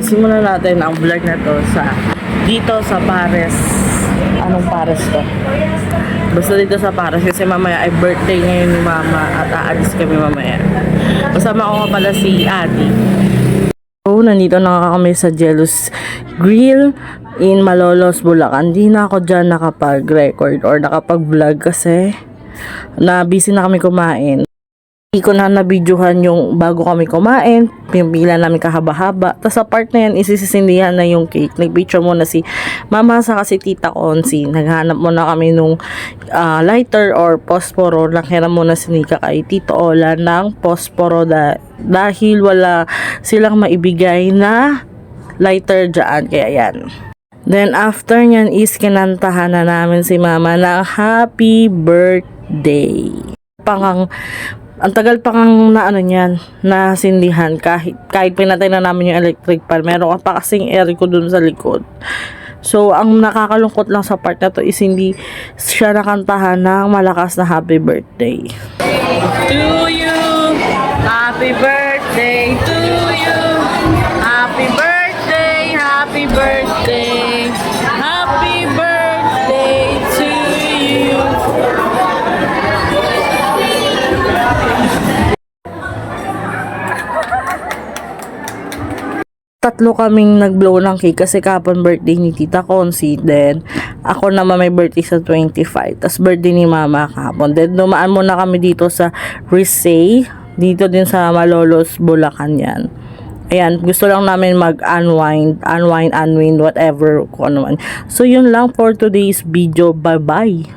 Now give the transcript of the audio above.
Simulan natin ang vlog na to dito sa Pares. Anong Pares to? Basta dito sa Pares kasi mamaya ay birthday ngayon ni Mama at aalis kami mamaya. Kasama ko nga pala si Adi. So, nandito na kami sa Jealous Grill in Malolos, Bulacan. Hindi na ako dyan nakapag-record or nakapag-vlog kasi busy na kami kumain. Hindi ko na nabidyohan yung bago kami kumain, pila namin kahaba-haba. Tapos sa part na yan, isisisindihan na yung cake. Nag-picture muna si Mama sa kasi Tita Consi. Naghanap muna kami nung lighter or posporo. Nakhiram muna si Nika kay Tito Ola ng posporo dahil wala silang maibigay na lighter dyan. Kaya yan. Then after nyan is kinantahan na namin si Mama ng happy birthday. Ang tagal pa kang nasindihan kahit pinatay na namin yung electric fan. Meron pa kasing aircon dun sa likod. So, ang nakakalungkot lang sa part na to is hindi siya nakantahan ng malakas na happy birthday. To you, happy birthday to you. Happy birthday, happy birthday. Happy birthday to you. Tatlo kaming nag-blow ng cake kasi kapon birthday ni Tita Consi. Then, ako naman may birthday sa 25. Tapos birthday ni Mama kapon. Then, dumaan muna kami dito sa Risay. Dito din sa Malolos, Bulacan yan. Ayan, gusto lang namin mag-unwind, whatever, kung ano man. So, yun lang for today's video. Bye-bye!